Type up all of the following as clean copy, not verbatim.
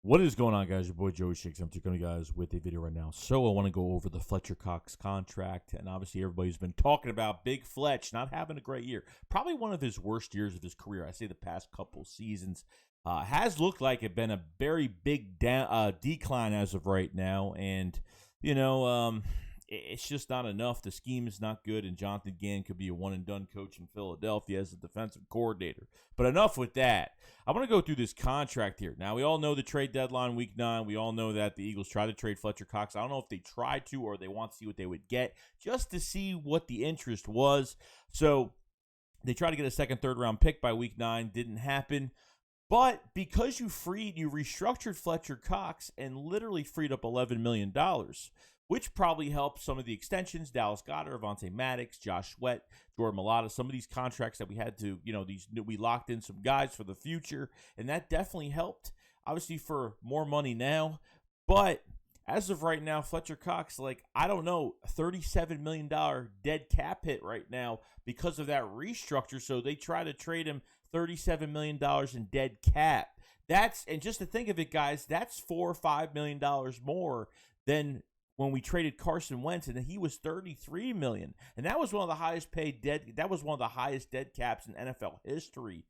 What is going on, guys? Your boy Joey Shakes. I'm coming to you guys with a video right now. So I want to go over the Fletcher Cox contract, and obviously everybody's been talking about Big Fletch not having a great year. Probably one of his worst years of his career. I say the past couple seasons has looked like it been a very big decline as of right now, and it's just not enough. The scheme is not good, and Jonathan Gann could be a one-and-done coach in Philadelphia as a defensive coordinator. But enough with that. I want to go through this contract here. Now, we all know the trade deadline week 9. We all know that the Eagles tried to trade Fletcher Cox. I don't know if they tried to or they want to see what they would get just to see what the interest was. So they tried to get a second, third-round pick by week 9. Didn't happen. But because you restructured Fletcher Cox and literally freed up $11 million, which probably helped some of the extensions, Dallas Goedert, Avonte Maddox, Josh Sweat, Jordan Mailata, some of these contracts that we had to, we locked in some guys for the future, and that definitely helped, obviously, for more money now. But as of right now, Fletcher Cox, I don't know, $37 million dead cap hit right now because of that restructure, so they try to trade him $37 million in dead cap. And just to think of it, guys, that's $4 or $5 million more than when we traded Carson Wentz, and he was $33 million, and that was one of the highest paid That was one of the highest dead caps in NFL history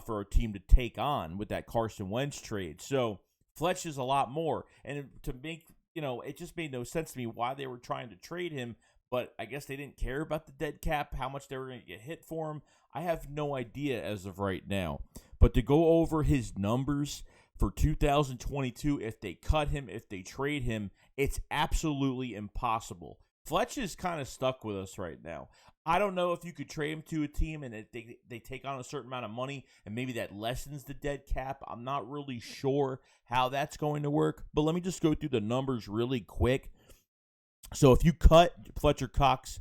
for a team to take on with that Carson Wentz trade. So Fletch is a lot more, and to make it just made no sense to me why they were trying to trade him. But I guess they didn't care about the dead cap, how much they were going to get hit for him. I have no idea as of right now. But to go over his numbers for 2022, if they cut him, if they trade him, it's absolutely impossible. Fletch is kind of stuck with us right now. I don't know if you could trade him to a team and they take on a certain amount of money and maybe that lessens the dead cap. I'm not really sure how that's going to work. But let me just go through the numbers really quick. So if you cut Fletcher Cox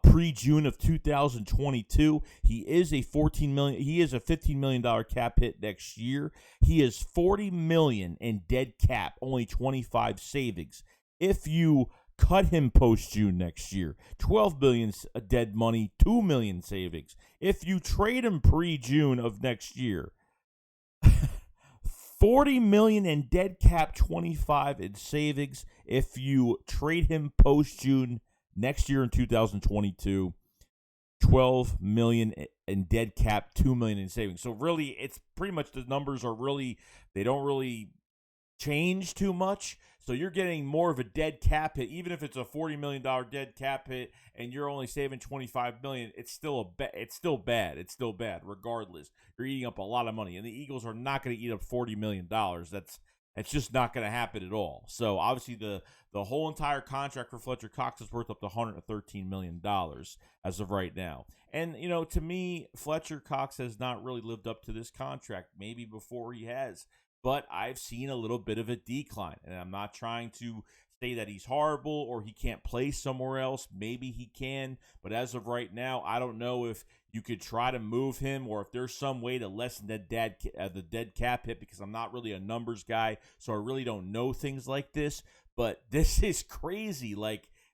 pre-June of 2022, he is a $15 million cap hit next year. He is $40 million in dead cap, only 25 savings. If you cut him post-June next year, $12 million dead money, $2 million savings. If you trade him pre-June of next year, $40 million in dead cap, 25 in savings. If you trade him post-June next year in 2022, $12 million in dead cap, $2 million in savings. So really, it's pretty much the numbers are really, they don't really change too much. So you're getting more of a dead cap hit, even if it's a $40 million dead cap hit and you're only saving $25 million. It's still bad. It's still bad. Regardless, you're eating up a lot of money, and the Eagles are not going to eat up $40 million. That's just not going to happen at all. So obviously the whole entire contract for Fletcher Cox is worth up to $113 million as of right now. And to me, Fletcher Cox has not really lived up to this contract. Maybe before he has. But I've seen a little bit of a decline, and I'm not trying to say that he's horrible or he can't play somewhere else. Maybe he can, but as of right now, I don't know if you could try to move him or if there's some way to lessen the dead cap hit, because I'm not really a numbers guy, so I really don't know things like this. But this is crazy.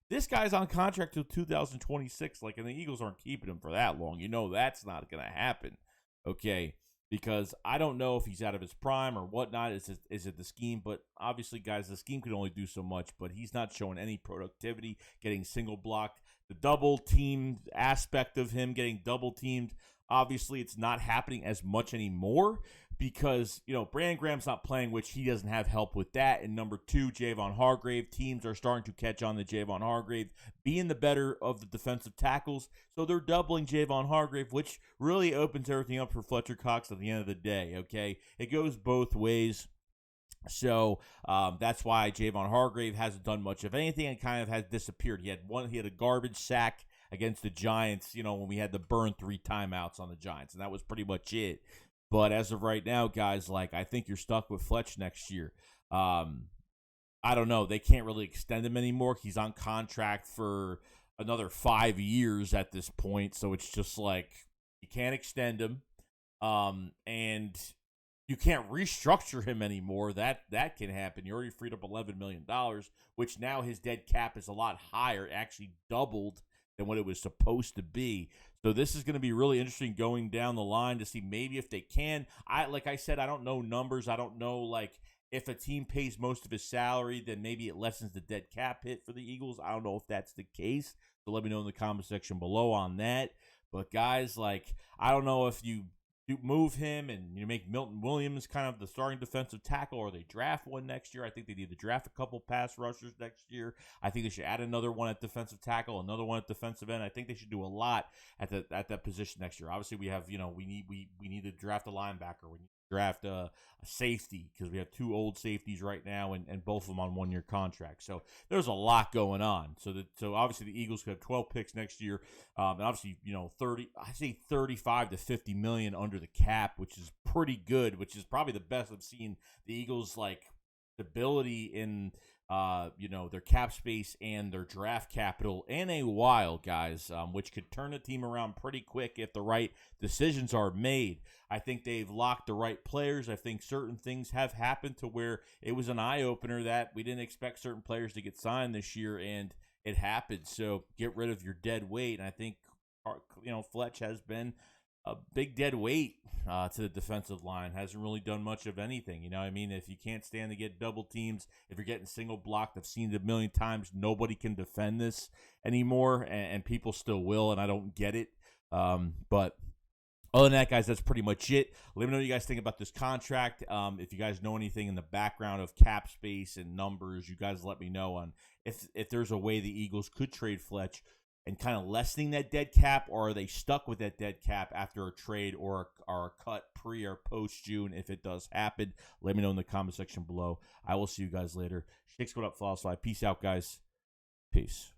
This guy's on contract till 2026, and the Eagles aren't keeping him for that long. That's not going to happen. Okay. Because I don't know if he's out of his prime or whatnot. Is it the scheme? But obviously, guys, the scheme can only do so much. But he's not showing any productivity, getting single blocked. The double team aspect of him getting double teamed, obviously, it's not happening as much anymore because, Brandon Graham's not playing, which he doesn't have help with that. And number 2, Javon Hargrave. Teams are starting to catch on to Javon Hargrave being the better of the defensive tackles. So they're doubling Javon Hargrave, which really opens everything up for Fletcher Cox at the end of the day, okay? It goes both ways. So that's why Javon Hargrave hasn't done much of anything and kind of has disappeared. He had a garbage sack against the Giants, when we had to burn 3 timeouts on the Giants, and that was pretty much it. But as of right now, guys, I think you're stuck with Fletch next year. I don't know. They can't really extend him anymore. He's on contract for another 5 years at this point, so it's just you can't extend him, and you can't restructure him anymore. That can happen. You already freed up $11 million, which now his dead cap is a lot higher. It actually doubled than what it was supposed to be. So this is going to be really interesting going down the line to see maybe if they can. Like I said, I don't know numbers. I don't know If a team pays most of his salary, then maybe it lessens the dead cap hit for the Eagles. I don't know if that's the case. So let me know in the comment section below on that. But guys, like, I don't know if you move him and you make Milton Williams kind of the starting defensive tackle, or they draft one next year. I think they need to draft a couple pass rushers next year. I think they should add another one at defensive tackle, another one at defensive end. I think they should do a lot at that position next year. Obviously, we have, we need to draft a linebacker. We need to draft a safety, because we have 2 old safeties right now, and both of them on 1-year contracts. So there's a lot going on. So obviously the Eagles could have 12 picks next year, and obviously 35 to 50 million under the cap, which is pretty good, which is probably the best I've seen the Eagles like stability in their cap space and their draft capital in a while, guys, which could turn the team around pretty quick if the right decisions are made. I think they've locked the right players. I think certain things have happened to where it was an eye-opener that we didn't expect certain players to get signed this year, and it happened. So get rid of your dead weight, and I think Fletch has been a big dead weight to the defensive line. Hasn't really done much of anything. You know what I mean? If you can't stand to get double teams, if you're getting single blocked, I've seen it a million times. Nobody can defend this anymore, and people still will, and I don't get it. But other than that, guys, that's pretty much it. Let me know what you guys think about this contract. If you guys know anything in the background of cap space and numbers, you guys let me know on if there's a way the Eagles could trade Fletch and kind of lessening that dead cap, or are they stuck with that dead cap after a trade or a cut pre or post June if it does happen? Let me know in the comment section below. I will see you guys later. Shakes going up, follow slide. Peace out, guys. Peace.